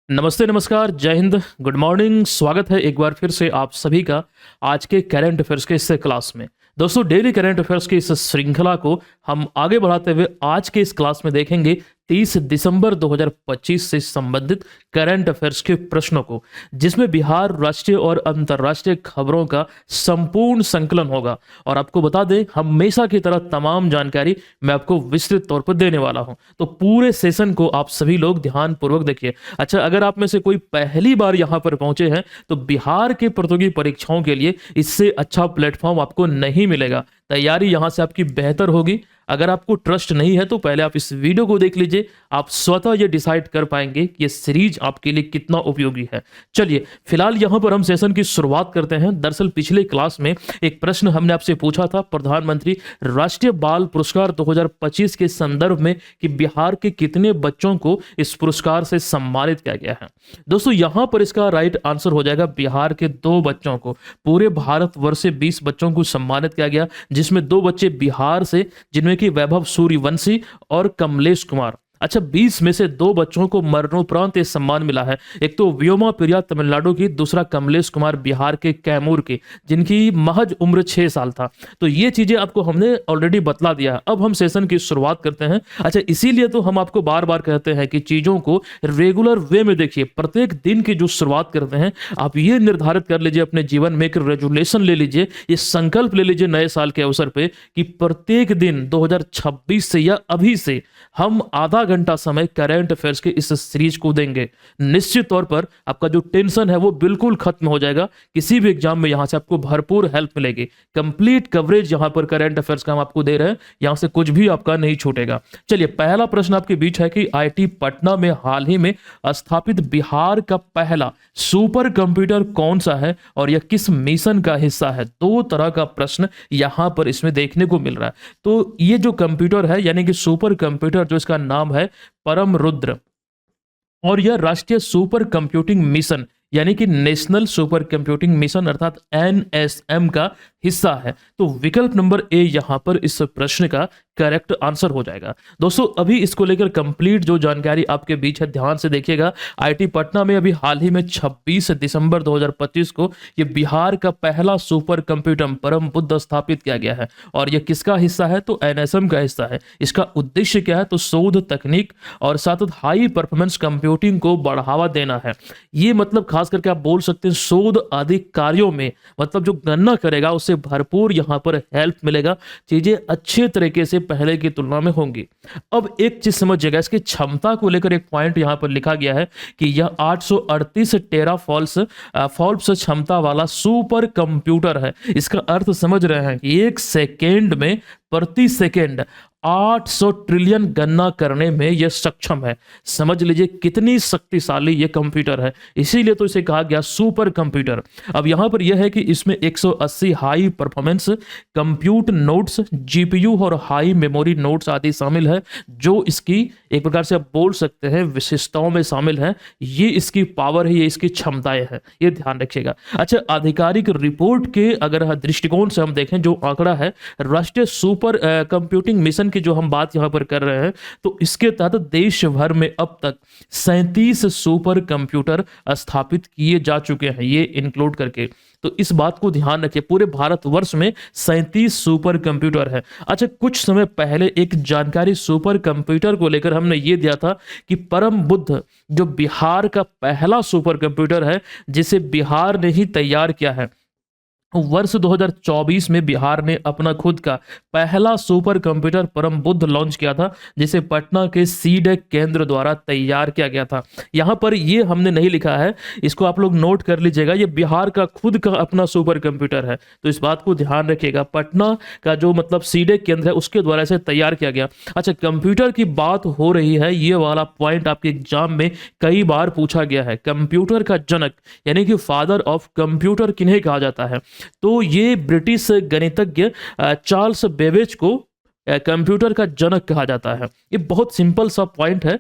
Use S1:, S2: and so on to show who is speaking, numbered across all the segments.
S1: नमस्ते, नमस्कार, जय हिंद, गुड मॉर्निंग। स्वागत है एक बार फिर से आप सभी का आज के करंट अफेयर्स के इस क्लास में। दोस्तों, डेली करंट अफेयर्स की इस श्रृंखला को हम आगे बढ़ाते हुए आज के इस क्लास में देखेंगे 30 दिसंबर 2025 से संबंधित करंट अफेयर्स के प्रश्नों को, जिसमें बिहार राष्ट्रीय और अंतर्राष्ट्रीय खबरों का संपूर्ण संकलन होगा। और आपको बता दें, हमेशा की तरह तमाम जानकारी मैं आपको विस्तृत तौर पर देने वाला हूं, तो पूरे सेशन को आप सभी लोग ध्यानपूर्वक देखिए। अच्छा, अगर आप में से कोई पहली बार यहां पर पहुंचे हैं तो बिहार के प्रतियोगी परीक्षाओं के लिए इससे अच्छा प्लेटफॉर्म आपको नहीं मिलेगा। तैयारी यहां से आपकी बेहतर होगी। अगर आपको ट्रस्ट नहीं है तो पहले आप इस वीडियो को देख लीजिए, आप स्वतः ये डिसाइड कर पाएंगे कि ये सीरीज आपके लिए कितना उपयोगी है। चलिए, फिलहाल यहां पर हम सेशन की शुरुआत करते हैं। दरअसल पिछले क्लास में एक प्रश्न हमने आपसे पूछा था प्रधानमंत्री राष्ट्रीय बाल पुरस्कार 2025 के संदर्भ में कि बिहार के कितने बच्चों को इस पुरस्कार से सम्मानित किया गया है। दोस्तों, यहां पर इसका राइट आंसर हो जाएगा बिहार के 2 बच्चों को। पूरे भारतवर्ष से 20 बच्चों को सम्मानित किया गया, जिसमें 2 बच्चे बिहार से, जिनमें कि वैभव सूर्यवंशी और कमलेश कुमार। अच्छा, 20 में से 2 बच्चों को मरणोपरांत ये सम्मान मिला है। एक तो व्योमा प्रिया तमिलनाडु की, दूसरा कमलेश कुमार बिहार के कैमूर के, जिनकी महज उम्र 6 साल था। तो ये चीजें आपको हमने ऑलरेडी बतला दिया है। अब हम सेशन की शुरुआत करते हैं। अच्छा, इसीलिए तो हम आपको बार बार कहते हैं कि चीजों को रेगुलर वे में देखिए। प्रत्येक दिन की जो शुरुआत करते हैं, आप ये निर्धारित कर लीजिए अपने जीवन में, एक रेजुलेशन ले लीजिए, ये संकल्प ले लीजिए नए साल के अवसर पे कि प्रत्येक दिन 2026 से या अभी से हम आधा घंटा समय करंट अफेयर्स के इस सीरीज को देंगे। निश्चित तौर पर आपका जो टेंशन है वो बिल्कुल खत्म हो जाएगा। किसी भी एग्जाम में यहां से आपको भरपूर हेल्प मिलेगी। कंप्लीट कवरेज यहां पर करंट अफेयर्स का हम आपको दे रहे हैं, यहां से कुछ भी आपका नहीं छूटेगा। चलिए, पहला प्रश्न आपके बीच है कि आईआईटी पटना में हाल ही में स्थापित बिहार का पहला सुपर कंप्यूटर कौन सा है और यह किस मिशन का हिस्सा है। 2 तरह का प्रश्न यहां पर इसमें देखने को मिल रहा है। तो ये जो कंप्यूटर है, यानी कि सुपर कंप्यूटर, जो इसका नाम है परम रुद्र, और यह राष्ट्रीय सुपर कंप्यूटिंग मिशन यानी कि नेशनल सुपर कंप्यूटिंग मिशन अर्थात एनएसएम का हिस्सा है। तो विकल्प नंबर ए यहां पर इस प्रश्न का करेक्ट आंसर हो जाएगा। दोस्तों, अभी इसको लेकर कंप्लीट जो जानकारी आपके बीच है, ध्यान से देखिएगा। आईआईटी पटना में अभी हाल ही में 26 दिसंबर 2025 को ये बिहार का पहला सुपर कंप्यूटर परम बुद्ध स्थापित किया गया है। और यह किसका हिस्सा है? तो एनएसएम का हिस्सा है। इसका उद्देश्य क्या है? तो शोध तकनीक और साथ हाई परफॉर्मेंस कंप्यूटिंग को बढ़ावा देना है। ये मतलब खास करके आप बोल सकते हैं शोध आदि कार्यों में, मतलब जो गणना करेगा उसे भरपूर यहां पर हेल्प मिलेगा। चीजें अच्छे तरीके से पहले की तुलना में होंगी। अब एक चीज समझिएगा, इसकी क्षमता को लेकर एक पॉइंट यहां पर लिखा गया है कि यह 838 टेरा फॉल्प्स क्षमता वाला सुपर कंप्यूटर है। इसका अर्थ समझ रहे हैं कि 1 सेकेंड में, प्रति सेकेंड 800 ट्रिलियन गणना करने में यह सक्षम है। समझ लीजिए कितनी शक्तिशाली यह कंप्यूटर है, इसीलिए तो इसे कहा गया सुपर कंप्यूटर। अब यहां पर यह है कि इसमें 180 high performance compute nodes, GPU और हाई मेमोरी नोड्स आदि शामिल है, जो इसकी एक प्रकार से आप बोल सकते हैं विशेषताओं में शामिल है। ये इसकी पावर है, ये इसकी क्षमताएं हैं, ये ध्यान रखिएगा। अच्छा, आधिकारिक रिपोर्ट के अगर दृष्टिकोण से हम देखें, जो आंकड़ा है राष्ट्रीय सुपर कंप्यूटिंग मिशन की जो हम बात यहां पर कर रहे हैं, तो इसके तहत देश भर में अब तक 37 सुपर कंप्यूटर स्थापित किए जा चुके हैं, ये इंक्लूड करके। तो इस बात को ध्यान रखिए, पूरे भारतवर्ष में 37 सुपर कंप्यूटर है। अच्छा, कुछ समय पहले एक जानकारी सुपर कंप्यूटर को लेकर हमने ये दिया था कि परम बुद्ध जो बिहार का पहला सुपर कंप्यूटर है, जिसे बिहार ने ही तैयार किया है। वर्ष 2024 में बिहार ने अपना खुद का पहला सुपर कंप्यूटर परम बुद्ध लॉन्च किया था, जिसे पटना के सीडेक केंद्र द्वारा तैयार किया गया था। यहां पर ये हमने नहीं लिखा है, इसको आप लोग नोट कर लीजिएगा, ये बिहार का खुद का अपना सुपर कंप्यूटर है। तो इस बात को ध्यान रखिएगा, पटना का जो मतलब सीडेक केंद्र है उसके द्वारा इसे तैयार किया गया। अच्छा, कंप्यूटर की बात हो रही है, ये वाला पॉइंट आपके एग्जाम में कई बार पूछा गया है। कंप्यूटर का जनक यानी कि फादर ऑफ कंप्यूटर किन्हें कहा जाता है? तो ये ब्रिटिश गणितज्ञ चार्ल्स बेबेज को कंप्यूटर का जनक कहा जाता है। ये बहुत सिंपल सा पॉइंट है।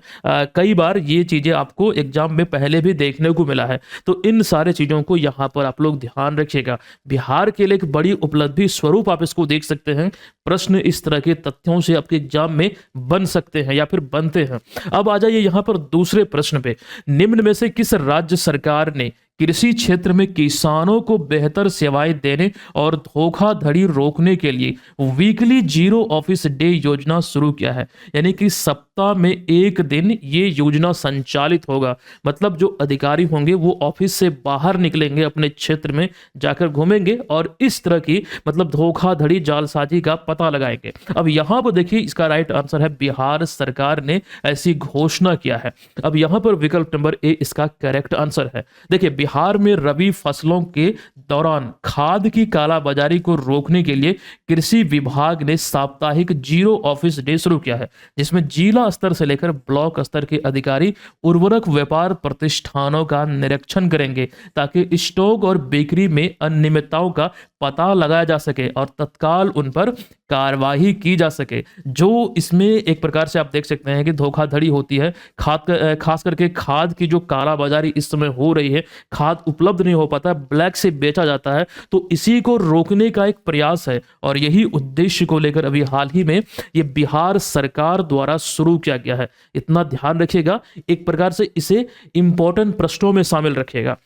S1: कई बार ये चीज़ें आपको एग्जाम में पहले भी देखने को मिला है, तो इन सारे चीज़ों को यहाँ पर आप लोग ध्यान रखिएगा। बिहार के लिए एक बड़ी उपलब्धि स्वरूप आप इसको देख सकते हैं। प्रश्न इस तरह के तथ्यों से आपके एग्जाम में बन सकते हैं या फिर बनते हैं। अब आ जाइए यहाँ पर दूसरे प्रश्न पे। निम्न में से किस राज्य सरकार ने कृषि क्षेत्र में किसानों को बेहतर सेवाएं देने और धोखाधड़ी रोकने के लिए वीकली जीरो ऑफिस डे योजना शुरू किया है? यानी कि सप्ताह में एक दिन ये योजना संचालित होगा। मतलब जो अधिकारी होंगे वो ऑफिस से बाहर निकलेंगे, अपने क्षेत्र में जाकर घूमेंगे और इस तरह की मतलब धोखाधड़ी जालसाजी का पता लगाएंगे। अब यहाँ पर देखिए, इसका राइट आंसर है बिहार सरकार ने ऐसी घोषणा किया है। अब यहाँ पर विकल्प नंबर ए इसका करेक्ट आंसर है। देखिए, बिहार में रबी फसलों के दौरान खाद की कालाबाजारी को रोकने के लिए कृषि विभाग ने साप्ताहिक जीरो ऑफिस डे शुरू किया है, जिसमें जिला स्तर से लेकर ब्लॉक स्तर के अधिकारी उर्वरक व्यापार प्रतिष्ठानों का निरीक्षण करेंगे ताकि स्टॉक और बिक्री में अनियमितताओं का पता लगाया जा सके और तत्काल उन पर कार्रवाई की जा सके। जो इसमें एक प्रकार से आप देख सकते हैं कि धोखाधड़ी होती है, खास करके खाद की जो कालाबाजारी इस समय हो रही है, खाद उपलब्ध नहीं हो पाता है, ब्लैक से बेचा जाता है, तो इसी को रोकने का एक प्रयास है और यही उद्देश्य को लेकर अभी हाल ही में ये बिहार सरकार द्वारा शुरू किया गया है। इतना ध्यान रखिएगा, एक प्रकार से इसे इंपॉर्टेंट प्रश्नों में शामिल रखिएगा।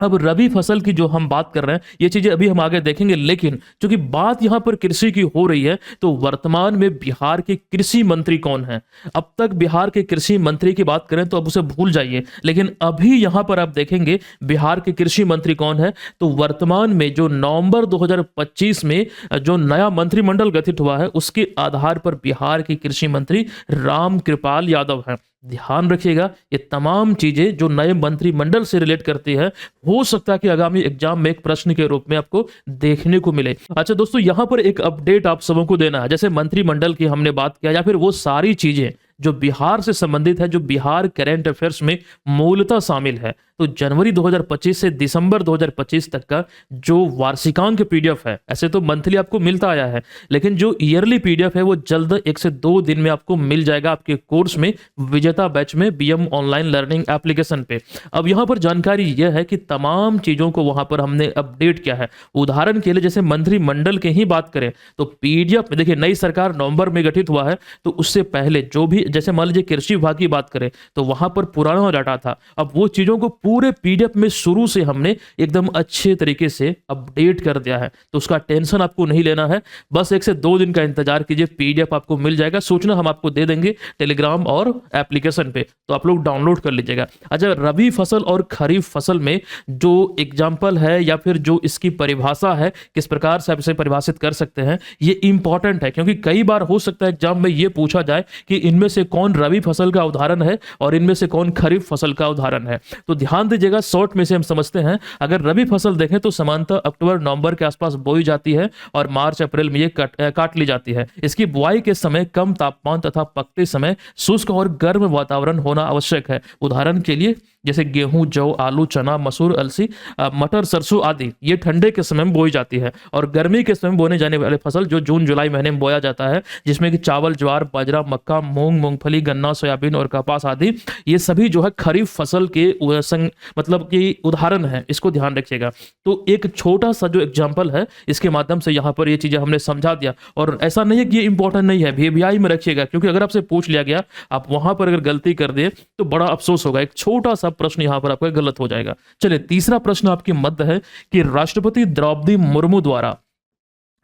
S1: अब रबी फसल की जो हम बात कर रहे हैं, ये चीजें अभी हम आगे देखेंगे, लेकिन क्योंकि बात यहां पर कृषि की हो रही है तो वर्तमान में बिहार के कृषि मंत्री कौन है? अब तक बिहार के कृषि मंत्री की बात करें तो अब उसे भूल जाइए, लेकिन अभी यहां पर आप देखेंगे बिहार के कृषि मंत्री कौन है। तो वर्तमान में जो नवंबर 2025 में जो नया मंत्रिमंडल गठित हुआ है, उसके आधार पर बिहार के कृषि मंत्री रामकृपाल यादव हैं। ध्यान रखिएगा, ये तमाम चीजें जो नए मंत्रिमंडल से रिलेट करती है, हो सकता है कि आगामी एग्जाम में एक प्रश्न के रूप में आपको देखने को मिले। अच्छा दोस्तों, यहां पर एक अपडेट आप सबों को देना है। जैसे मंत्रिमंडल की हमने बात किया या फिर वो सारी चीजें जो बिहार से संबंधित है, जो बिहार करंट अफेयर्स में मूलतः शामिल है, तो जनवरी 2025 से दिसंबर 2025 तक का जो वार्षिकांक पीडीएफ है, ऐसे तो मंथली आपको मिलता आया है, लेकिन जो ईयरली पीडीएफ है वो जल्द 1 से 2 दिन में आपको मिल जाएगा आपके कोर्स में, विजेता बैच में, बीएम ऑनलाइन लर्निंग एप्लीकेशन पे। अब यहाँ पर जानकारी यह है कि तमाम चीजों को वहां पर हमने अपडेट किया है। उदाहरण के लिए जैसे मंत्रिमंडल की ही बात करें तो पीडीएफ में देखिए, नई सरकार नवंबर में गठित हुआ है, तो उससे पहले जो भी, जैसे मान लीजिए कृषि विभाग की बात करें तो वहां पर पुराना डाटा था। अब वो चीजों को पूरे पीडीएफ में शुरू से हमने एकदम अच्छे तरीके से अपडेट कर दिया है, तो उसका टेंशन आपको नहीं लेना है। बस 1 से 2 दिन का इंतजार कीजिए, पीडीएफ आपको मिल जाएगा। सूचना हम आपको दे देंगे टेलीग्राम और एप्लीकेशन पे, तो आप लोग डाउनलोड कर लीजिएगा। अच्छा, रबी फसल और खरीफ फसल में जो एग्जाम्पल है या फिर जो इसकी परिभाषा है, किस प्रकार से आप इसे परिभाषित कर सकते हैं, ये इंपॉर्टेंट है, क्योंकि कई बार हो सकता है एग्जाम में ये पूछा जाए कि इनमें से कौन रबी फसल का उदाहरण है और इनमें से कौन खरीफ फसल का उदाहरण है। तो ध्यान दीजिएगा, शॉर्ट में से हम समझते हैं। अगर रबी फसल देखें तो सामान्यतः अक्टूबर नवंबर के आसपास बोई जाती है और मार्च अप्रैल में ये काट ली जाती है। इसकी बुआई के समय कम तापमान तथा पकते समय शुष्क और गर्म वातावरण होना आवश्यक है। उदाहरण के लिए जैसे गेहूं, जौ, आलू, चना, मसूर, अलसी, मटर, सरसों आदि ये ठंडे के समय में बोई जाती है। और गर्मी के समय बोने जाने वाले फसल जो जून जुलाई महीने में बोया जाता है, जिसमें कि चावल, ज्वार, बाजरा, मक्का, मूंग, मूंगफली, गन्ना, सोयाबीन और कपास आदि, ये सभी जो है खरीफ फसल के मतलब कि उदाहरण है। इसको ध्यान रखिएगा। तो एक छोटा सा जो एग्जाम्पल है, इसके माध्यम से यहाँ पर ये चीजें हमने समझा दिया। और ऐसा नहीं है कि ये इंपॉर्टेंट नहीं है, वीवीआई में रखिएगा, क्योंकि अगर आपसे पूछ लिया गया, आप वहां पर अगर गलती कर दिए तो बड़ा अफसोस होगा। एक छोटा सा प्रश्न यहां पर आपका गलत हो जाएगा। चलिए, तीसरा प्रश्न आपके मध्य है कि राष्ट्रपति द्रौपदी मुर्मू द्वारा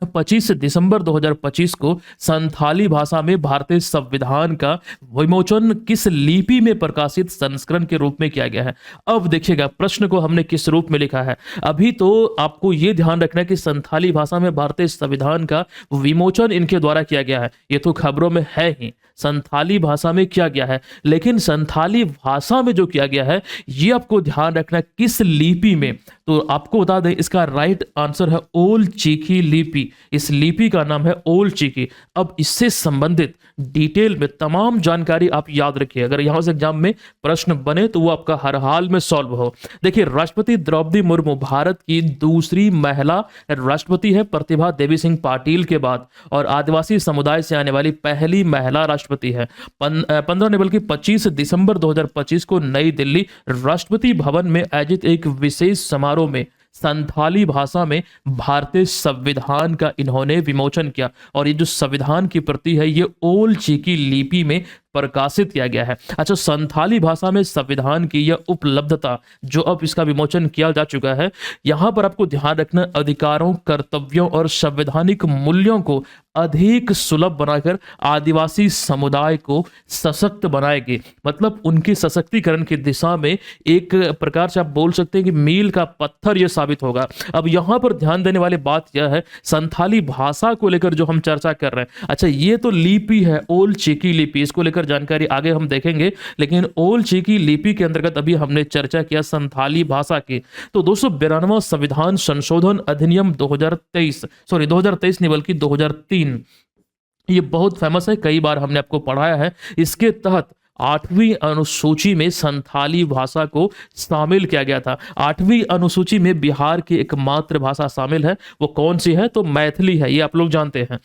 S1: 25 दिसंबर 2025 को संथाली भाषा में भारतीय संविधान का विमोचन किस लिपि में प्रकाशित संस्करण के रूप में किया गया है? अब देखिएगा, प्रश्न को हमने किस रूप में लिखा है। अभी तो आपको यह ध्यान रखना है कि संथाली भाषा में भारतीय संविधान का विमोचन इनके द्वारा किया गया है, ये तो खबरों में है ही, संथाली भाषा में किया गया है। लेकिन संथाली भाषा में जो किया गया है, ये आपको ध्यान रखना किस लिपि में। तो आपको बता दें, इसका राइट आंसर है ओल चिकी लिपि। इस लिपि का नाम है ओल चिकी। अब इससे संबंधित डिटेल में तमाम जानकारी आप याद रखिए, अगर यहां से एग्जाम में प्रश्न बने तो वो आपका हर हाल में सॉल्व हो। देखिए, राष्ट्रपति द्रौपदी मुर्मू भारत की दूसरी महिला राष्ट्रपति है प्रतिभा देवी सिंह पाटिल के बाद, और आदिवासी समुदाय से आने वाली पहली महिला राष्ट्रपति है। 15 नहीं बल्कि 25 दिसंबर 2025 को नई दिल्ली राष्ट्रपति भवन में आयोजित एक विशेष समारोह में संथाली भाषा में भारतीय संविधान का इन्होंने विमोचन किया, और ये जो संविधान की प्रति है ये ओल चिकी लिपि में प्रकाशित किया गया है। अच्छा, संथाली भाषा में संविधान की यह उपलब्धता जो अब इसका विमोचन किया जा चुका है, यहां पर आपको ध्यान रखना अधिकारों, कर्तव्यों और संवैधानिक मूल्यों को अधिक सुलभ बनाकर आदिवासी समुदाय को सशक्त बनाएगी। मतलब उनकी सशक्तिकरण की दिशा में एक प्रकार से आप बोल सकते हैं कि मील का पत्थर यह साबित होगा। अब यहां पर ध्यान देने वाली बात यह है, संथाली भाषा को लेकर जो हम चर्चा कर रहे हैं, अच्छा ये तो लिपि है ओल चिकी लिपि, इसको लेकर जानकारी आगे हम देखेंगे, लेकिन ओल चिकी लिपि के अंतर्गत अभी हमने चर्चा किया संथाली भाषा की। तो 292वां संविधान संशोधन अधिनियम 2023 नहीं बल्कि 2003, ये बहुत फेमस है, कई बार हमने आपको पढ़ाया है। इसके तहत 8वीं अनुसूची में संथाली भाषा को शामिल किया गया था। 8वीं अनुसूची में बिहार की एकमात्र भाषा शामिल है, वो कौन सी है? तो मैथिली है, ये आप लोग जानते हैं,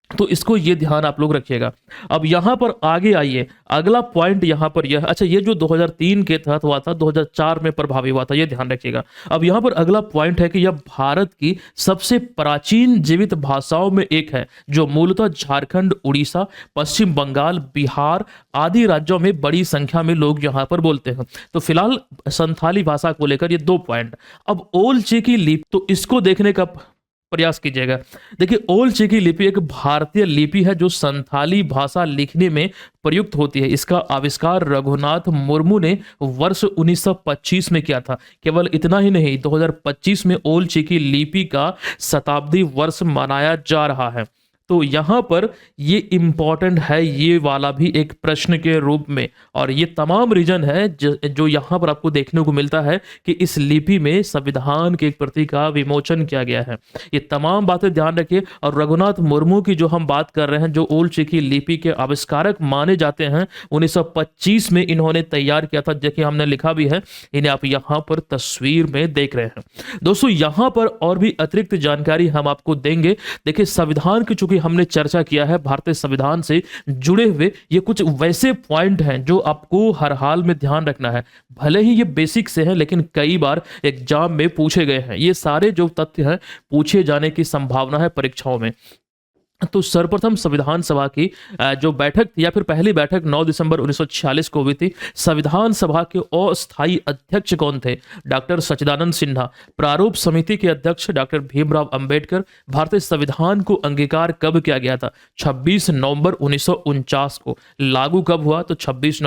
S1: तो इसको ये ध्यान आप लोग रखिएगा। अब यहां पर आगे आइए, अगला पॉइंट यहां पर यह, अच्छा ये जो 2003 के तहत हुआ था 2004 में प्रभावी हुआ था, ये ध्यान रखिएगा। अब यहां पर अगला पॉइंट है कि यह भारत की सबसे प्राचीन जीवित भाषाओं में एक है, जो मूलतः झारखंड, उड़ीसा, पश्चिम बंगाल, बिहार आदि राज्यों में बड़ी संख्या में लोग यहां पर बोलते हैं। तो फिलहाल संथाली भाषा को लेकर ये 2 पॉइंट। अब ओल चिकी लिपि, तो इसको देखने का प्रयास कीजिएगा। देखिए, ओल चिकी लिपि एक भारतीय लिपि है जो संथाली भाषा लिखने में प्रयुक्त होती है। इसका आविष्कार रघुनाथ मुर्मू ने वर्ष 1925 में किया था। केवल इतना ही नहीं, 2025 में ओल चिकी लिपि का शताब्दी वर्ष मनाया जा रहा है। तो यहां पर ये इंपॉर्टेंट है, ये वाला भी एक प्रश्न के रूप में, और ये तमाम रीजन है जो यहां पर आपको देखने को मिलता है कि इस लिपि में संविधान की एक प्रति का विमोचन किया गया है। ये तमाम बातें ध्यान रखिए। और रघुनाथ मुर्मू की जो हम बात कर रहे हैं, जो ओल चिकी लिपि के आविष्कारक माने जाते हैं, 1925 में इन्होंने तैयार किया था। देखिए हमने लिखा भी है, इन्हें आप यहाँ पर तस्वीर में देख रहे हैं। दोस्तों यहाँ पर और भी अतिरिक्त जानकारी हम आपको देंगे। देखिए, संविधान की चूंकि हमने चर्चा किया है, भारतीय संविधान से जुड़े हुए ये कुछ वैसे पॉइंट हैं जो आपको हर हाल में ध्यान रखना है। भले ही ये बेसिक से हैं, लेकिन कई बार एग्जाम में पूछे गए हैं। ये सारे जो तथ्य हैं पूछे जाने की संभावना है परीक्षाओं में। तो सर्वप्रथम संविधान सभा की जो बैठक थी, या फिर पहली बैठक 9 दिसंबर 1946 को हुई थी। संविधान सभा के अस्थायी अध्यक्ष कौन थे? डॉक्टर सच्चिदानंद सिन्हा। प्रारूप समिति के अध्यक्ष डॉक्टर भीमराव अंबेडकर। भारतीय संविधान को अंगीकार कब किया गया था? 26 नवंबर 1949 को। लागू कब हुआ? तो 26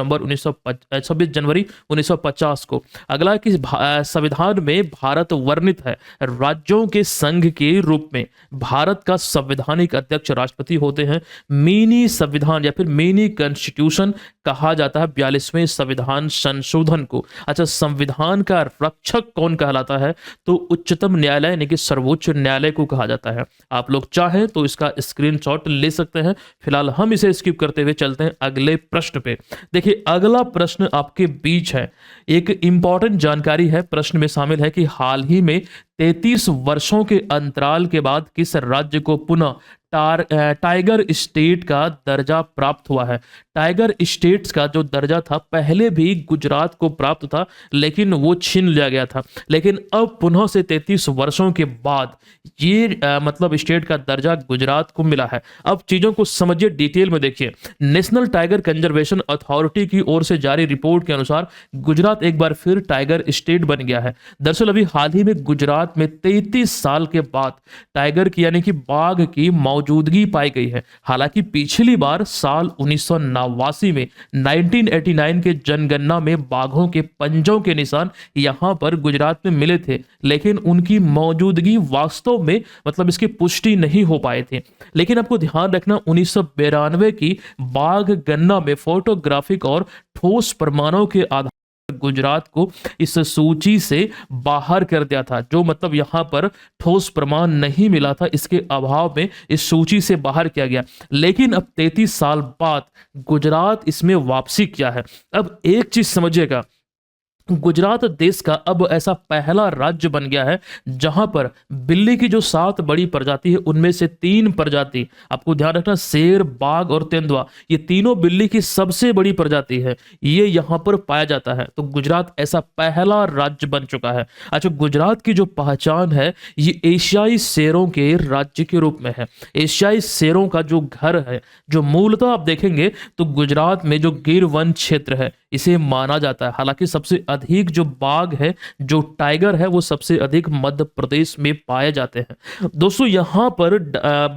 S1: जनवरी 1950 को। अगला कि संविधान में भारत वर्णित है राज्यों के संघ के रूप में। भारत का संवैधानिक अध्यक्ष राष्ट्रपति होते हैं। मिनी संविधान या फिर मिनी कॉन्स्टिट्यूशन कहा जाता है 42वें संविधान संशोधन को। अच्छा, संविधान का रक्षक कौन कहलाता है? तो उच्चतम न्यायालय यानी कि सर्वोच्च न्यायालय को कहा जाता है। आप लोग चाहें तो इसका स्क्रीनशॉट ले सकते हैं। फिलहाल हम इसे स्किप करते हुए चलते हैं अगले प्रश्न पे। देखिए, अगला प्रश्न आपके बीच है, एक इंपॉर्टेंट जानकारी है, प्रश्न में शामिल है कि हाल ही में 33 वर्षों के अंतराल के बाद किस राज्य को पुनः टाइगर स्टेट का दर्जा प्राप्त हुआ है? टाइगर स्टेट्स का जो दर्जा था पहले भी गुजरात को प्राप्त था, लेकिन वो छीन लिया गया था। लेकिन अब पुनः से 33 वर्षों के बाद ये मतलब स्टेट का दर्जा गुजरात को मिला है। अब चीजों को समझिए, डिटेल में देखिए। नेशनल टाइगर कंजर्वेशन अथॉरिटी की ओर से जारी रिपोर्ट के अनुसार गुजरात एक बार फिर टाइगर स्टेट बन गया है। दरअसल अभी हाल ही में गुजरात में 33 साल के बाद टाइगर की यानी कि बाघ की मौजूदगी पाई गई है। हालांकि पिछली बार साल 1989 में 1989 के जनगणना में बाघों के पंजों के निशान यहां पर गुजरात में मिले थे, लेकिन उनकी मौजूदगी वास्तव में मतलब इसकी पुष्टि नहीं हो पाए थे। लेकिन आपको ध्यान रखना, 1992 की बाघ गणना में फोटोग्राफिक और ठोस प्रमाणों के आधार गुजरात को इस सूची से बाहर कर दिया था। जो मतलब यहाँ पर ठोस प्रमाण नहीं मिला था, इसके अभाव में इस सूची से बाहर किया गया। लेकिन अब 33 साल बाद गुजरात इसमें वापसी किया है। अब एक चीज समझिएगा, गुजरात देश का अब ऐसा पहला राज्य बन गया है जहां पर बिल्ली की जो 7 बड़ी प्रजाति है उनमें से 3 प्रजाति, आपको ध्यान रखना, शेर, बाघ और तेंदुआ, ये तीनों बिल्ली की सबसे बड़ी प्रजाति है, ये यहां पर पाया जाता है। तो गुजरात ऐसा पहला राज्य बन चुका है। अच्छा, गुजरात की जो पहचान है ये एशियाई शेरों के राज्य के रूप में है। एशियाई शेरों का जो घर है, जो मूलतः आप देखेंगे तो गुजरात में जो गिर वन क्षेत्र है इसे माना जाता है। हालांकि सबसे अधिक जो बाघ है, जो टाइगर है, वो सबसे अधिक मध्य प्रदेश में पाए जाते हैं। दोस्तों यहां पर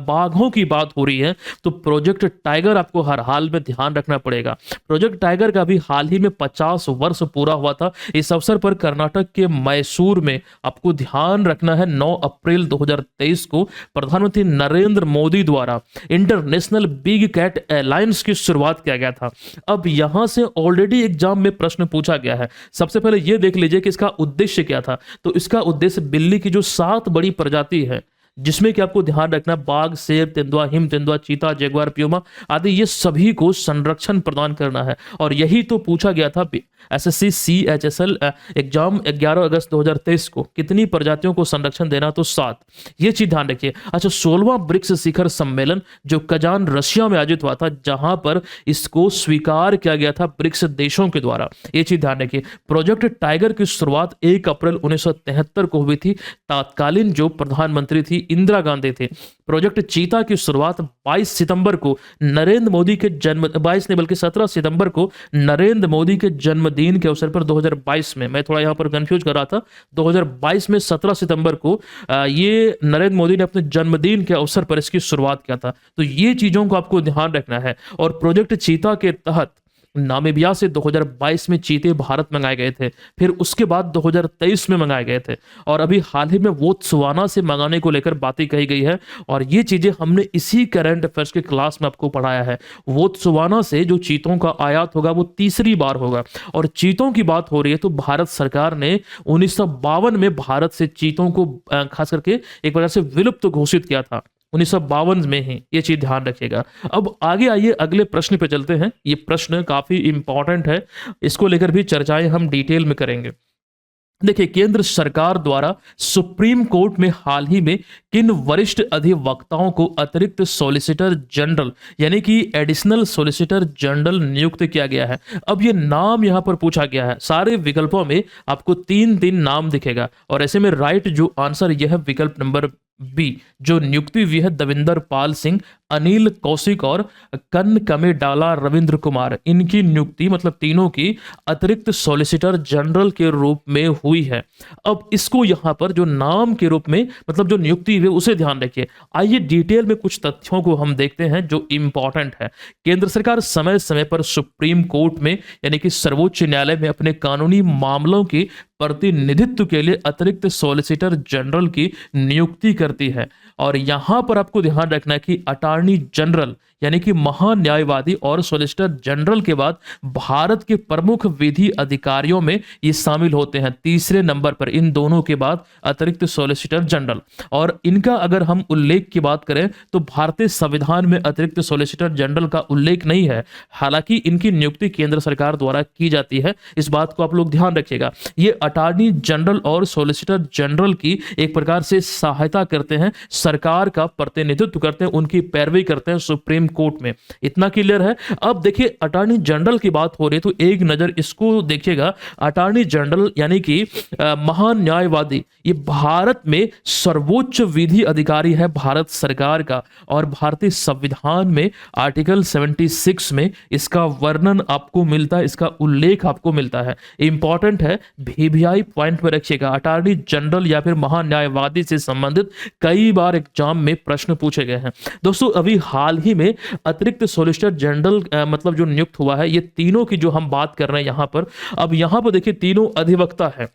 S1: बाघों की बात हो रही है तो प्रोजेक्ट टाइगर आपको हर हाल में ध्यान रखना पड़ेगा। प्रोजेक्ट टाइगर का भी हाल ही में 50 वर्ष पूरा हुआ था। इस अवसर पर कर्नाटक के मैसूर में आपको ध्यान रखना है 9 अप्रैल 2023 को प्रधानमंत्री नरेंद्र मोदी द्वारा इंटरनेशनल बिग कैट अलायंस की शुरुआत किया गया था। अब यहां से ऑलरेडी एग्जाम में प्रश्न पूछा गया है। सबसे पहले यह देख लीजिए कि इसका उद्देश्य क्या था। तो इसका उद्देश्य बिल्ली की जो 7 बड़ी प्रजाति है, जिसमें कि आपको ध्यान रखना बाघ, शेर, तेंदुआ, हिम तेंदुआ, चीता, जगुआर, प्यूमा आदि, ये सभी को संरक्षण प्रदान करना है। और यही तो पूछा गया था एसएससी CHSL एग्जाम 11 अगस्त 2023 को, कितनी प्रजातियों को संरक्षण देना, तो 7। ये चीज ध्यान रखिए। अच्छा, 16वां ब्रिक्स शिखर सम्मेलन जो कजान रशिया में आयोजित हुआ था, जहां पर इसको स्वीकार किया गया था ब्रिक्स देशों के द्वारा, ये चीज ध्यान रखिए। प्रोजेक्ट टाइगर की शुरुआत 1 अप्रैल 1973 को हुई थी। तत्कालीन जो प्रधानमंत्री थी इंदिरा गांधी थे। प्रोजेक्ट चीता की शुरुआत 22 सितंबर को नरेंद्र मोदी के जन्म 22 नहीं बल्कि 17 सितंबर को नरेंद्र मोदी के जन्मदिन के अवसर पर 2022 में, मैं थोड़ा यहाँ पर कंफ्यूज कर रहा था, 2022 में 17 सितंबर को ये नरेंद्र मोदी ने अपने जन्मदिन के अवसर पर इसकी शुरुआत किया था। तो ये चीजों को आपको ध्यान रखना है। और प्रोजेक्ट चीता के तहत नामीबिया से 2022 में चीते भारत मंगाए गए थे, फिर उसके बाद 2023 में मंगाए गए थे, और अभी हाल ही में बोत्सवाना से मंगाने को लेकर बातें कही गई है। और ये चीजें हमने इसी करंट अफेयर्स के क्लास में आपको पढ़ाया है। बोत्सवाना से जो चीतों का आयात होगा वो तीसरी बार होगा। और चीतों की बात हो रही है तो भारत सरकार ने 1952 में भारत से चीतों को खास करके एक प्रकार से विलुप्त घोषित किया था, 1952 में ही, ये चीज ध्यान रखिएगा। अब आगे आइए अगले प्रश्न पे चलते हैं। ये प्रश्न काफी इंपॉर्टेंट है, इसको लेकर भी चर्चाएं हम डिटेल में करेंगे। देखिए, केंद्र सरकार द्वारा सुप्रीम कोर्ट में हाल ही में किन वरिष्ठ अधिवक्ताओं को अतिरिक्त सॉलिसिटर जनरल यानी कि एडिशनल सॉलिसिटर जनरल नियुक्त किया गया है। अब ये नाम यहां पर पूछा गया है। सारे विकल्पों में आपको 3 नाम दिखेगा, और ऐसे में राइट जो आंसर यह है विकल्प नंबर बी, जो नियुक्ति हुई है दविंदर पाल सिंह, अनिल कौशिक और कनकमेडाला रविंद्र कुमार, इनकी नियुक्ति मतलब तीनों की अतिरिक्त सॉलिसिटर जनरल के रूप में हुई है। अब इसको यहां पर जो नाम के रूप में मतलब जो नियुक्ति हुई उसे ध्यान रखिए। आइए डिटेल में कुछ तथ्यों को हम देखते हैं जो इंपॉर्टेंट है। केंद्र सरकार समय समय पर सुप्रीम कोर्ट में यानी कि सर्वोच्च न्यायालय में अपने कानूनी मामलों की प्रतिनिधित्व के लिए अतिरिक्त सॉलिसिटर जनरल की नियुक्ति करती है। और यहां पर आपको ध्यान रखना है कि अटॉर्नी जनरल यानी कि महान्यायवादी और सॉलिसिटर जनरल के बाद भारत के प्रमुख विधि अधिकारियों में ये शामिल होते हैं। तीसरे नंबर पर इन दोनों के बाद अतिरिक्त सॉलिसिटर जनरल। और इनका अगर हम उल्लेख की बात करें तो भारतीय संविधान में अतिरिक्त सॉलिसिटर जनरल का उल्लेख नहीं है। हालांकि इनकी नियुक्ति केंद्र सरकार द्वारा की जाती है, इस बात को आप लोग ध्यान रखिएगा। ये अटॉर्नी जनरल और सॉलिसिटर जनरल की एक प्रकार से सहायता करते हैं, सरकार का प्रतिनिधित्व करते हैं, उनकी पैरवी करते हैं सुप्रीम कोर्ट में। इतना क्लियर है। अब देखिए, अटॉर्नी जनरल की बात हो रही है तो एक नजर इसको देखिएगा। अटॉर्नी जनरल यानी कि महान न्यायवादी, ये भारत में सर्वोच्च विधि अधिकारी है भारत सरकार का, और भारतीय संविधान में आर्टिकल 76 में इसका वर्णन आपको मिलता है, इसका उल्लेख आपको मिलता है। इंपॉर्टेंट है, VVI पॉइंट में रखिएगा। अटॉर्नी जनरल या फिर महान्यायवादी से संबंधित कई बार एग्जाम में प्रश्न पूछे गए हैं। दोस्तों, अभी हाल ही में अतिरिक्त सॉलिसिटर जनरल मतलब जो नियुक्त हुआ है, ये तीनों की जो हम बात कर रहे हैं यहां पर। अब यहां पर देखिए, तीनों अधिवक्ता है।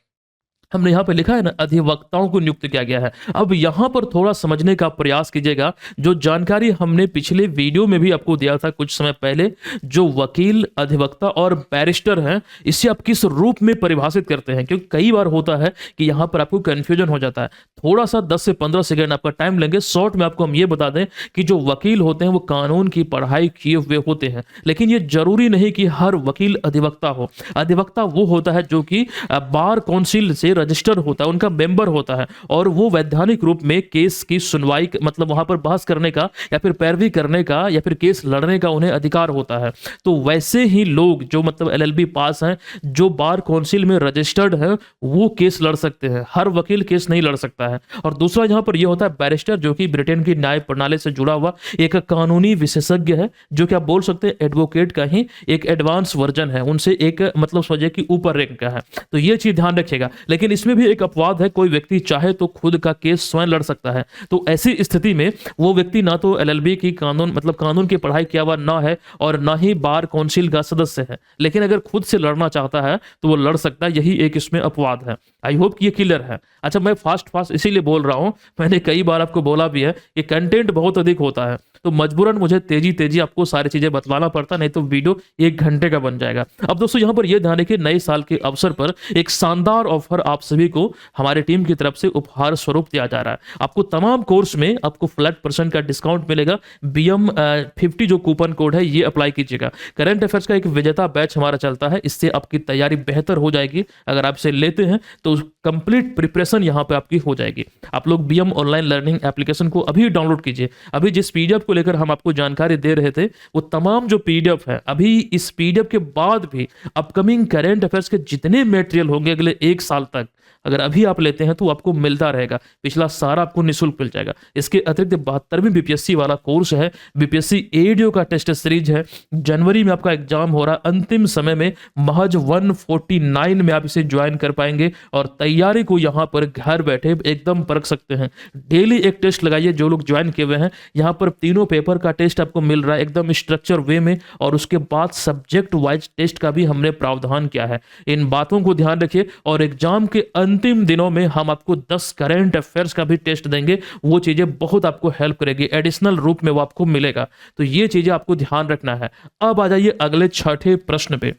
S1: हमने यहाँ पे लिखा है ना, अधिवक्ताओं को नियुक्त किया गया है। अब यहाँ पर थोड़ा समझने का प्रयास कीजिएगा। जो जानकारी हमने पिछले वीडियो में भी आपको दिया था कुछ समय पहले, जो वकील, अधिवक्ता और बैरिस्टर हैं, इसे आप किस रूप में परिभाषित करते हैं, क्योंकि कई बार होता है कि यहाँ पर आपको कंफ्यूजन हो जाता है। थोड़ा सा 10 से 15 सेकंड आपका टाइम लेंगे, शॉर्ट में आपको हम ये बता दें कि जो वकील होते हैं वो कानून की पढ़ाई किए हुए होते हैं, लेकिन ये जरूरी नहीं कि हर वकील अधिवक्ता हो। अधिवक्ता वो होता है जो कि बार काउंसिल से रजिस्टर होता है, उनका मेंबर होता है, और वो वैधानिक रूप में केस की सुनवाई, मतलब वहां पर बहस करने का या फिर पैरवी करने का या फिर केस लड़ने का उन्हें अधिकार होता है। तो वैसे ही लोग जो मतलब एलएलबी पास हैं, जो बार काउंसिल में रजिस्टर्ड है, वो केस लड़ सकते हैं। हर वकील केस नहीं लड़ सकता है। और दूसरा यहाँ पर यह होता है बैरिस्टर, जो कि ब्रिटेन की न्याय प्रणाली से जुड़ा हुआ एक कानूनी विशेषज्ञ है, जो कि आप बोल सकते हैं एडवोकेट का ही एक एडवांस वर्जन है, उनसे एक मतलब समझिए कि ऊपर रैंक का है। तो ये चीज ध्यान रखिएगा। लेकिन इसमें भी एक अपवाद है, कोई व्यक्ति चाहे तो खुद का केस स्वयं लड़ सकता है। तो ऐसी स्थिति में वो व्यक्ति ना तो एलएलबी की कानून मतलब कानून की पढ़ाई किया हुआ ना है और ना ही बार काउंसिल का सदस्य है, लेकिन अगर खुद से लड़ना चाहता है तो वो लड़ सकता है। यही एक इसमें अपवाद है। आई होप कि ये क्लियर है। अच्छा, मैं फास्ट इसीलिए बोल रहा हूं, मैंने कई बार आपको बोला भी है कि कंटेंट बहुत अधिक होता है, तो मजबूरन मुझे तेजी आपको सारी चीजें बतलाना पड़ता, नहीं तो वीडियो 1 घंटे का बन जाएगा। अब दोस्तों यहाँ पर यह ध्यान रखिए, नए साल के अवसर पर एक शानदार ऑफर आप सभी को हमारे टीम की तरफ से उपहार स्वरूप दिया जा रहा है। आपको तमाम कोर्स में आपको फ्लैट % का डिस्काउंट मिलेगा। BM 50 जो कूपन कोड है ये अप्लाई कीजिएगा। करंट अफेयर्स का एक विजेता बैच हमारा चलता है, इससे आपकी तैयारी बेहतर हो जाएगी। अगर आप इसे लेते हैं तो कंप्लीट प्रिपरेशन यहाँ पे आपकी हो जाएगी। आप लोग BM ऑनलाइन लर्निंग एप्लीकेशन को अभी डाउनलोड कीजिए। अभी जिस PDF को लेकर हम आपको जानकारी दे रहे थे, वो तमाम जो PDF है, अभी इस PDF के बाद भी अपकमिंग करंट अफेयर्स के जितने मटेरियल होंगे अगले 1 साल तक, अगर अभी आप लेते हैं तो आपको मिलता रहेगा। पिछला सारा आपको निःशुल्क मिल जाएगा। इसके अतिरिक्त 72वीं BPSC वाला कोर्स है, BPSC ADO का टेस्ट सीरीज है। जनवरी में आपका एग्जाम हो रहा है, अंतिम समय में महज 149 में आप इसे ज्वाइन कर पाएंगे और तैयारी को यहाँ पर घर बैठे एकदम परख सकते हैं। डेली एक टेस्ट लगाइए। जो लोग ज्वाइन किए हुए हैं, यहाँ पर तीनों पेपर का टेस्ट आपको मिल रहा है एकदम स्ट्रक्चर वे में, और उसके बाद सब्जेक्ट वाइज टेस्ट का भी हमने प्रावधान किया है। इन बातों को ध्यान रखिए। और एग्जाम के अंतिम दिनों में हम आपको 10 करंट अफेयर्स का भी टेस्ट देंगे। वो चीजें बहुत आपको हेल्प करेगी, एडिशनल रूप में वो आपको मिलेगा। तो ये चीजें आपको ध्यान रखना है। अब आ जाइए अगले 6ठे प्रश्न पे।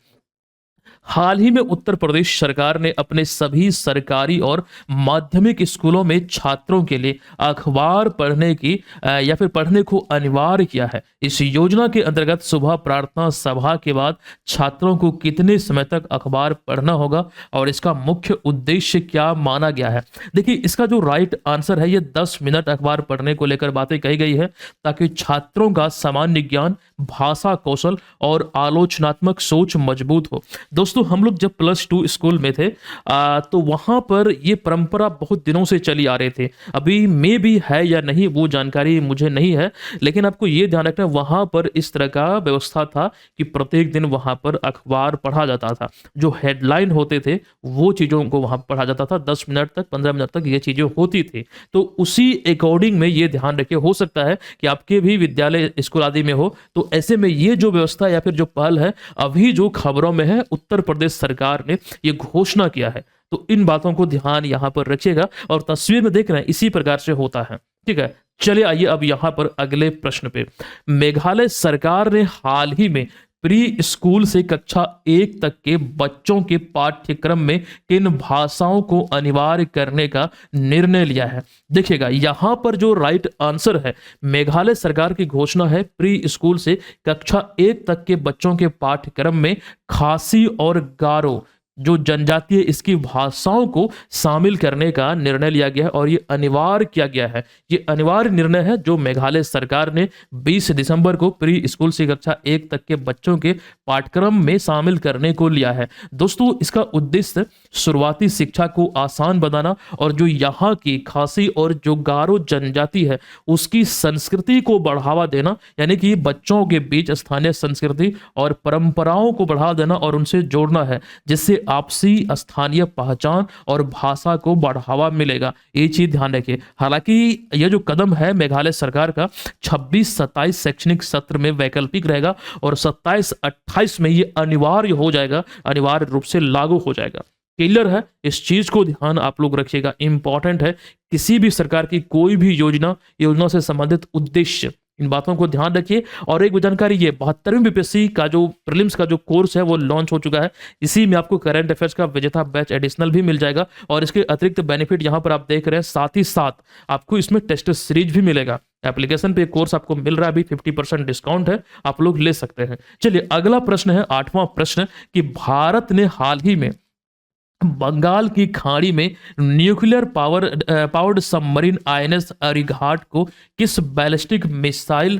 S1: हाल ही में उत्तर प्रदेश सरकार ने अपने सभी सरकारी और माध्यमिक स्कूलों में छात्रों के लिए अखबार पढ़ने की या फिर पढ़ने को अनिवार्य किया है। इस योजना के अंतर्गत सुबह प्रार्थना सभा के बाद छात्रों को कितने समय तक अखबार पढ़ना होगा और इसका मुख्य उद्देश्य क्या माना गया है। देखिए, इसका जो राइट आंसर है, ये 10 मिनट अखबार पढ़ने को लेकर बातें कही गई है, ताकि छात्रों का सामान्य ज्ञान, भाषा कौशल और आलोचनात्मक सोच मजबूत हो। दोस्तों, हम लोग जब +2 स्कूल में थे तो वहां पर ये परंपरा बहुत दिनों से चली आ रही थी। अभी में भी है या नहीं वो जानकारी मुझे नहीं है, लेकिन आपको ये ध्यान रखना, वहां पर इस तरह का व्यवस्था था कि प्रत्येक दिन वहां पर अखबार पढ़ा जाता था। जो हेडलाइन होते थे वो चीजों को वहां पढ़ा जाता था। 10 मिनट तक, 15 मिनट तक ये चीजें होती थी। तो उसी अकॉर्डिंग में ये ध्यान रखिए। हो सकता है कि आपके भी विद्यालय स्कूल आदि में हो, तो ऐसे में ये जो व्यवस्था या फिर जो पहल है, अभी जो खबरों में है, उत्तर प्रदेश सरकार ने ये घोषणा किया है। तो इन बातों को ध्यान यहां पर रखिएगा। और तस्वीर में देख रहे हैं इसी प्रकार से होता है। ठीक है, चलिए आइए अब यहां पर अगले प्रश्न पे। मेघालय सरकार ने हाल ही में प्री स्कूल से कक्षा 1 तक के बच्चों के पाठ्यक्रम में किन भाषाओं को अनिवार्य करने का निर्णय लिया है। देखिएगा, यहां पर जो राइट आंसर है, मेघालय सरकार की घोषणा है प्री स्कूल से कक्षा 1 तक के बच्चों के पाठ्यक्रम में खासी और गारो जो जनजातीय इसकी भाषाओं को शामिल करने का निर्णय लिया गया है और ये अनिवार्य किया गया है। ये अनिवार्य निर्णय है जो मेघालय सरकार ने 20 दिसंबर को प्री स्कूल से कक्षा 1 तक के बच्चों के पाठ्यक्रम में शामिल करने को लिया है। दोस्तों, इसका उद्देश्य शुरुआती शिक्षा को आसान बनाना और जो यहाँ की खासी और जो गारो जनजाति है उसकी संस्कृति को बढ़ावा देना, यानी कि बच्चों के बीच स्थानीय संस्कृति और परंपराओं को बढ़ा देना और उनसे जोड़ना है, जिससे आपसी स्थानीय पहचान और भाषा को बढ़ावा मिलेगा। ये चीज ध्यान रखिए। हालांकि यह जो कदम है मेघालय सरकार का 26-27 शैक्षणिक सत्र में वैकल्पिक रहेगा और 27-28 में ये अनिवार्य हो जाएगा, अनिवार्य रूप से लागू हो जाएगा। क्लियर है? इस चीज को ध्यान आप लोग रखिएगा, इंपॉर्टेंट है। किसी भी सरकार की कोई भी योजना से संबंधित उद्देश्य, इन बातों को ध्यान रखिए। और एक जानकारी, ये 72वीं बीपीएससी का जो प्रीलिम्स का जो कोर्स है वो लॉन्च हो चुका है। इसी में आपको करंट अफेयर्स का विजेता बैच एडिशनल भी मिल जाएगा, और इसके अतिरिक्त बेनिफिट यहाँ पर आप देख रहे हैं, साथ ही साथ आपको इसमें टेस्ट सीरीज भी मिलेगा। एप्लीकेशन पे कोर्स आपको मिल रहा है, अभी 50% डिस्काउंट है, आप लोग ले सकते हैं। चलिए अगला प्रश्न है, 8वां प्रश्न, कि भारत ने हाल ही में बंगाल की खाड़ी में nuclear powered submarine INS Arighaat को किस बैलिस्टिक मिसाइल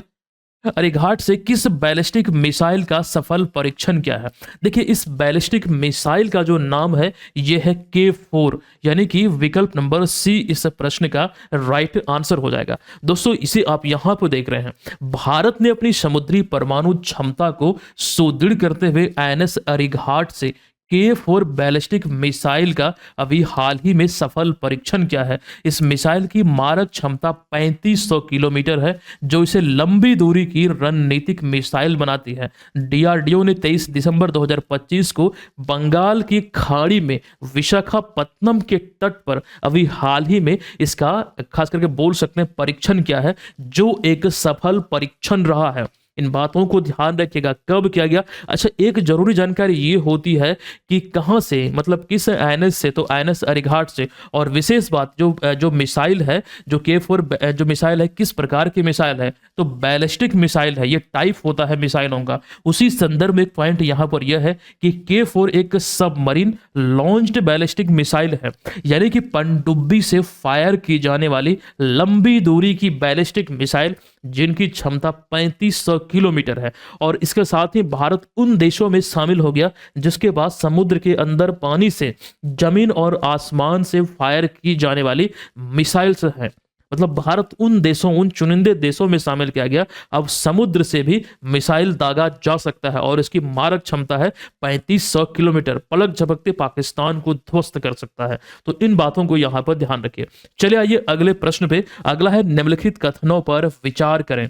S1: अरिघाट से किस बैलिस्टिक मिसाइल का सफल परीक्षण किया है? देखिए, इस बैलिस्टिक मिसाइल का जो नाम है यह है K4, यानी कि विकल्प नंबर सी इस प्रश्न का राइट आंसर हो जाएगा। दोस्तों इसे आप यहां पर देख रहे हैं, भारत ने अपनी समुद्री परमाणु क्षमता को सुदृढ़ करते हुए आईएनएस अरिघाट से K4 बैलिस्टिक मिसाइल का अभी हाल ही में सफल परीक्षण किया है। इस मिसाइल की मारक क्षमता 3500 किलोमीटर है, जो इसे लंबी दूरी की रणनीतिक मिसाइल बनाती है। डीआरडीओ ने 23 दिसंबर 2025 को बंगाल की खाड़ी में विशाखापत्तनम के तट पर अभी हाल ही में इसका खास करके बोल सकते हैं परीक्षण किया है, जो एक सफल परीक्षण रहा है। इन बातों को ध्यान रखिएगा, कब किया गया। अच्छा, एक जरूरी जानकारी ये होती है कि कहां से, मतलब किस आईएनएस से, तो आईएनएस अरिघाट से। और विशेष बात, जो मिसाइल है, जो K4 जो मिसाइल है, किस प्रकार की मिसाइल है, तो बैलिस्टिक मिसाइल है। ये टाइप होता है मिसाइलों का। उसी संदर्भ में एक पॉइंट यहां पर यह है कि K4 एक सबमरीन लॉन्च्ड बैलिस्टिक मिसाइल है, यानी कि पनडुब्बी से फायर की जाने वाली लंबी दूरी की बैलिस्टिक मिसाइल, जिनकी क्षमता 3500 किलोमीटर है। और इसके साथ ही भारत उन देशों में शामिल हो गया जिसके पास समुद्र के अंदर पानी से, जमीन और आसमान से फायर की जाने वाली मिसाइल्स हैं। मतलब भारत उन देशों, उन चुनिंदे देशों में शामिल किया गया। अब समुद्र से भी मिसाइल दागा जा सकता है, और इसकी मारक क्षमता है 3500 किलोमीटर, पलक झपकते पाकिस्तान को ध्वस्त कर सकता है। तो इन बातों को यहां पर ध्यान रखिए। चलिए आइए अगले प्रश्न पे। अगला है, निम्नलिखित कथनों पर विचार करें।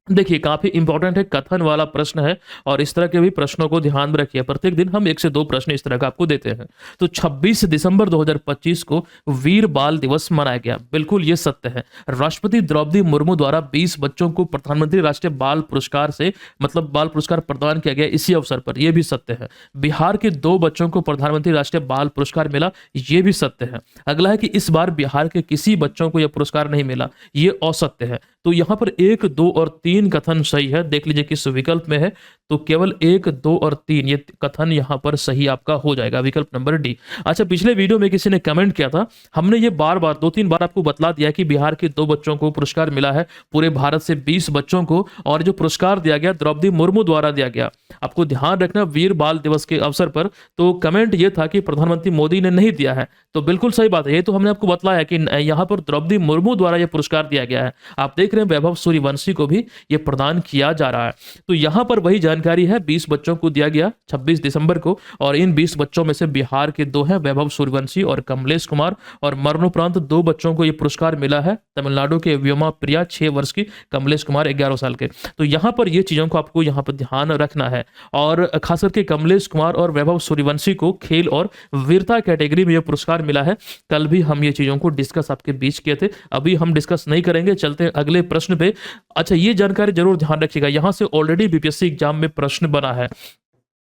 S1: देखिए, काफी इंपॉर्टेंट है, कथन वाला प्रश्न है, और इस तरह के भी प्रश्नों को ध्यान में रखिए। प्रत्येक दिन हम 1 से 2 प्रश्न इस तरह का आपको देते हैं। तो 26 दिसंबर 2025 को वीर बाल दिवस मनाया गया। बिल्कुल ये सत्य है। राष्ट्रपति द्रौपदी मुर्मू द्वारा 20 बच्चों को प्रधानमंत्री राष्ट्रीय बाल पुरस्कार से, मतलब बाल पुरस्कार प्रदान किया गया इसी अवसर पर, यह भी सत्य है। बिहार के 2 बच्चों को प्रधानमंत्री राष्ट्रीय बाल पुरस्कार मिला, यह भी सत्य है। अगला है कि इस बार बिहार के किसी बच्चों को यह पुरस्कार नहीं मिला, यह असत्य है। तो यहां पर 1, 2 और 3 कथन सही है। देख लीजिए किस विकल्प में है, तो केवल 1, 2 और 3 ये कथन यहां पर सही आपका हो जाएगा, विकल्प नंबर डी। अच्छा, पिछले वीडियो में किसी ने कमेंट किया था, हमने ये बार बार 2-3 बार आपको बतला दिया कि बिहार के 2 बच्चों को पुरस्कार मिला है, पूरे भारत से 20 बच्चों को, और जो पुरस्कार दिया गया द्रौपदी मुर्मू द्वारा दिया गया। आपको ध्यान रखना, वीर बाल दिवस के अवसर पर तो कमेंट ये था कि प्रधानमंत्री मोदी ने नहीं दिया है, तो बिल्कुल सही बात है। ये तो हमने आपको बतलाया कि यहाँ पर द्रौपदी मुर्मू द्वारा यह पुरस्कार दिया गया है। आप देख रहे हैं वैभव सूर्यवंशी को भी ये प्रदान किया जा रहा है। तो यहाँ पर वही जानकारी है, 20 बच्चों को दिया गया 26 दिसंबर को, और इन 20 बच्चों में से बिहार के 2 हैं, वैभव सूर्यवंशी और कमलेश कुमार, और मरणोपरांत 2 बच्चों को यह पुरस्कार मिला है, तमिलनाडु के व्योमा प्रिया 6 वर्ष की, कमलेश कुमार 11 साल के। तो यहाँ पर ये चीजों को आपको यहाँ पर ध्यान रखना है। और खास करके कमलेश कुमार और वैभव सूर्यवंशी को खेल और वीरता कैटेगरी में यह पुरस्कार मिला है। कल भी हम ये चीजों को डिस्कस आपके बीच किए थे, अभी हम डिस्कस नहीं करेंगे। चलते हैं अगले प्रश्न पे। अच्छा, ये जानकारी जरूर ध्यान रखिएगा, यहां से ऑलरेडी बीपीएससी एग्जाम में प्रश्न बना है।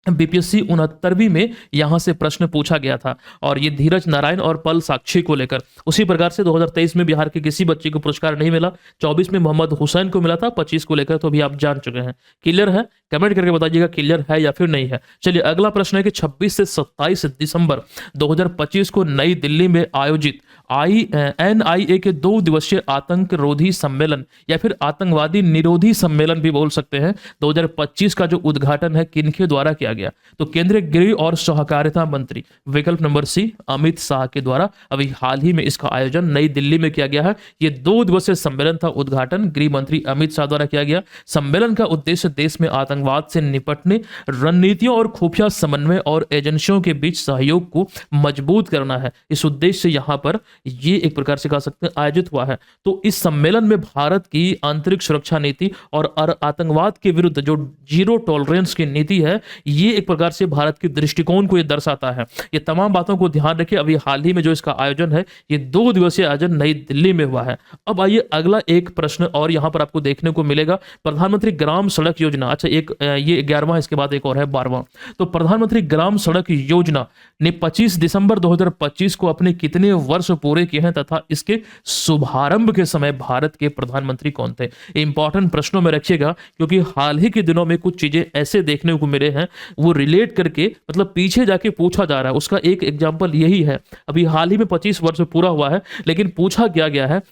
S1: बीपीएससी 69वीं में यहां से प्रश्न पूछा गया था, और ये धीरज नारायण और पल साक्षी को लेकर। उसी प्रकार से 2023 में बिहार के किसी बच्चे को पुरस्कार नहीं मिला, 24 में मोहम्मद हुसैन को मिला था, 25 को लेकर तो भी आप जान चुके हैं। क्लियर है? कमेंट करके बताइएगा क्लियर है या फिर नहीं है। चलिए अगला प्रश्न है कि 26 से 27 दिसंबर 2025 को नई दिल्ली में आयोजित NIA के 2 दिवसीय आतंक रोधी सम्मेलन, या फिर आतंकवादी निरोधी सम्मेलन भी बोल सकते हैं, 2025 का जो उद्घाटन है किनके द्वारा किया गया? तो केंद्रीय गृह और सहकारिता मंत्री, विकल्प नंबर सी, अमित शाह के द्वारा अभी हाल ही में इसका आयोजन नई दिल्ली में किया गया है। ये 2 दिवसीय सम्मेलन का उद्घाटन गृह मंत्री अमित शाह द्वारा किया गया। सम्मेलन का उद्देश्य देश में आतंकवाद से निपटने, रणनीतियों और खुफिया समन्वय और एजेंसियों के बीच सहयोग को मजबूत करना है। इस उद्देश्य से यहाँ पर ये एक प्रकार से कह सकते हैं आयोजित हुआ है। तो इस सम्मेलन में भारत की आंतरिक सुरक्षा नीति और आतंकवाद के विरुद्ध जो जीरो टॉलरेंस की नीति है, ये एक प्रकार से भारत के दृष्टिकोण को ये दर्शाता है। ये तमाम बातों को ध्यान रखिए। अभी हाल ही में जो इसका आयोजन है, ये 2 दिवसीय आयोजन नई दिल्ली में हुआ है। अब आइए अगला एक प्रश्न और यहाँ पर आपको देखने को मिलेगा, प्रधानमंत्री ग्राम सड़क योजना। अच्छा, ये 11वां, इसके बाद एक और है 12वां। तो प्रधानमंत्री ग्राम सड़क योजना ने 25 दिसंबर 2025 को अपने कितने वर्ष पूरे किए हैं तथा इसके शुभारंभ के समय भारत के प्रधानमंत्री कौन थे? इंपॉर्टेंट प्रश्नों में रखिएगा, क्योंकि हाल ही के दिनों में कुछ चीजें ऐसे देखने को मिले हैं, वो रिलेट करके मतलब पीछे जाके पूछा जा रहा है। उसका एक एग्जांपल यही है, अभी हाल ही में 25 वर्ष पूरा हुआ है, लेकिन पूछा क्या गया है,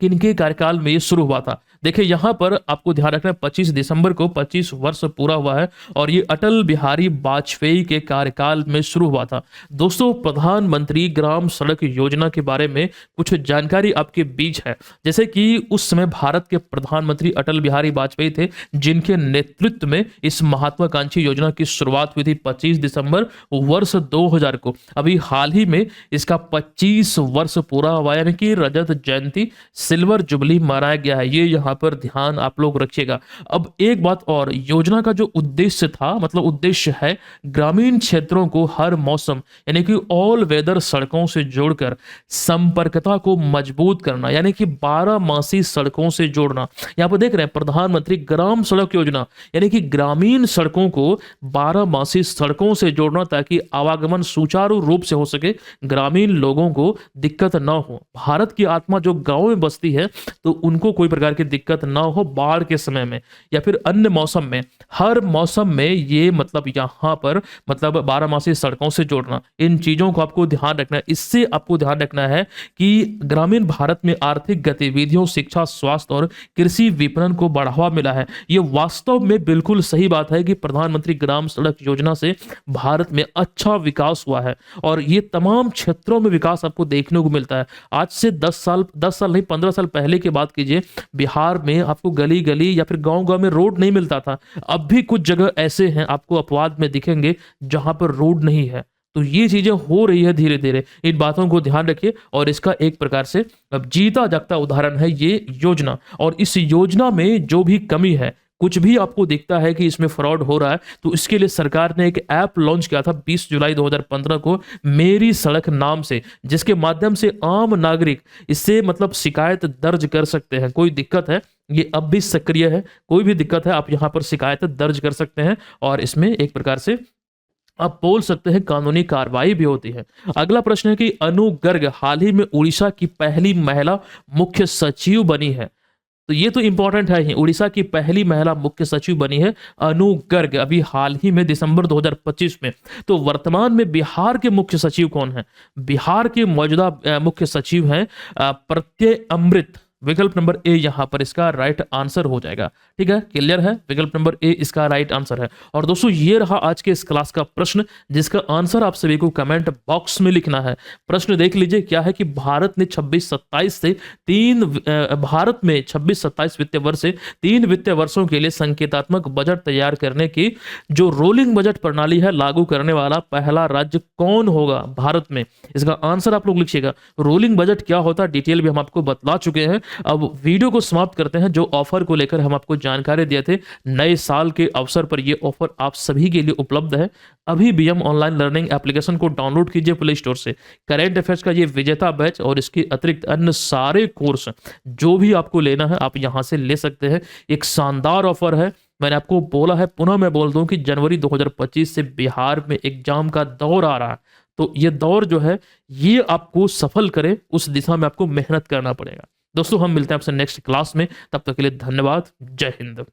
S1: किनके कार्यकाल में ये शुरू हुआ था। देखिए यहां पर आपको ध्यान रखना है, 25 दिसंबर को 25 वर्ष पूरा हुआ है और ये अटल बिहारी वाजपेयी के कार्यकाल में शुरू हुआ था। दोस्तों, प्रधानमंत्री ग्राम सड़क योजना के बारे में कुछ जानकारी आपके बीच है। जैसे कि उस समय भारत के प्रधानमंत्री अटल बिहारी वाजपेयी थे, जिनके नेतृत्व में इस महत्वाकांक्षी योजना की शुरुआत हुई थी 25 दिसंबर वर्ष 2000 को। अभी हाल ही में इसका 25 वर्ष पूरा हुआ, यानी कि रजत जयंती, सिल्वर जुबली मनाया गया है। ये यहाँ पर ध्यान आप लोग रखिएगा। अब एक बात और, योजना का जो उद्देश्य था, मतलब उद्देश्य है ग्रामीण क्षेत्रों को हर मौसम यानी कि ऑल वेदर सड़कों से जोड़कर संपर्कता को मजबूत करना, यानी कि 12 मासी सड़कों से जोड़ना। यहाँ पर देख रहे हैं प्रधानमंत्री ग्राम सड़क योजना, यानी कि ग्रामीण सड़कों को 12 मासी सड़कों से जोड़ना, ताकि आवागमन सुचारू रूप से हो सके, ग्रामीण लोगों को दिक्कत ना हो। भारत की आत्मा जो गांव में बसती है, तो उनको कोई प्रकार की दिक्कत ना हो बाढ़ के समय में या फिर अन्य मौसम में, हर मौसम में ये मतलब यहाँ पर मतलब 12 मासी सड़कों से जोड़ना, इन चीजों को आपको ध्यान रखना है। इससे आपको ध्यान रखना है कि ग्रामीण भारत में आर्थिक गतिविधियों, शिक्षा, स्वास्थ्य और कृषि विपणन को बढ़ावा मिला है। ये वास्तव में बिल्कुल सही बात है कि प्रधानमंत्री ग्राम सड़क योजना से भारत में अच्छा विकास हुआ है और ये तमाम क्षेत्रों में विकास आपको देखने को मिलता है। आज से 10 साल नहीं 15 साल पहले की बात कीजिए, बिहार में आपको गली गली या फिर गांव गांव में रोड नहीं मिलता था। अब भी कुछ जगह ऐसे हैं आपको अपवाद में दिखेंगे जहां पर रोड नहीं है। तो ये चीजें हो रही है धीरे धीरे, इन बातों को ध्यान रखिए। और इसका एक प्रकार से अब जीता जागता उदाहरण है ये योजना। और इस योजना में जो भी कमी है, कुछ भी आपको दिखता है कि इसमें फ्रॉड हो रहा है, तो इसके लिए सरकार ने एक ऐप लॉन्च किया था 20 जुलाई 2015 को, मेरी सड़क नाम से, जिसके माध्यम से आम नागरिक इससे मतलब शिकायत दर्ज कर सकते हैं। कोई दिक्कत है, ये अब भी सक्रिय है, कोई भी दिक्कत है आप यहाँ पर शिकायत दर्ज कर सकते हैं और इसमें एक प्रकार से आप बोल सकते हैं कानूनी कार्रवाई भी होती है। अगला प्रश्न है कि अनु गर्ग हाल ही में उड़ीसा की पहली महिला मुख्य सचिव बनी है। तो ये तो इंपॉर्टेंट है ही, उड़ीसा की पहली महिला मुख्य सचिव बनी है अनु गर्ग, अभी हाल ही में दिसंबर 2025 में। तो वर्तमान में बिहार के मुख्य सचिव कौन है? बिहार के मौजूदा मुख्य सचिव हैं प्रत्यय अमृत। विकल्प नंबर ए यहां पर इसका राइट आंसर हो जाएगा। ठीक है, क्लियर है, विकल्प नंबर ए इसका राइट आंसर है। और दोस्तों ये रहा आज के इस क्लास का प्रश्न, जिसका आंसर आप सभी को कमेंट बॉक्स में लिखना है। प्रश्न देख लीजिए क्या है कि भारत में 26-27 वित्तीय वर्ष से 3 वित्तीय वर्षों के लिए संकेतात्मक बजट तैयार करने की जो रोलिंग बजट प्रणाली है लागू करने वाला पहला राज्य कौन होगा भारत में? इसका आंसर आप लोग लिखिएगा। रोलिंग बजट क्या होता है डिटेल भी हम आपको बतला चुके हैं। अब वीडियो को समाप्त करते हैं। जो ऑफर को लेकर हम आपको जानकारी दिए थे, नए साल के अवसर पर यह ऑफर आप सभी के लिए उपलब्ध है। अभी भी हम ऑनलाइन लर्निंग एप्लीकेशन को डाउनलोड कीजिए प्ले स्टोर से। करेंट अफेयर्स का ये विजेता बैच और इसके अतिरिक्त अन्य सारे कोर्स जो भी आपको लेना है आप यहां से ले सकते हैं। एक शानदार ऑफर है, मैंने आपको बोला है, पुनः मैं बोल दूं कि जनवरी 2025 से बिहार में एग्जाम का दौर आ रहा है। तो ये दौर जो है ये आपको सफल करे, उस दिशा में आपको मेहनत करना पड़ेगा। दोस्तों हम मिलते हैं आपसे नेक्स्ट क्लास में, तब तक के लिए धन्यवाद। जय हिंद।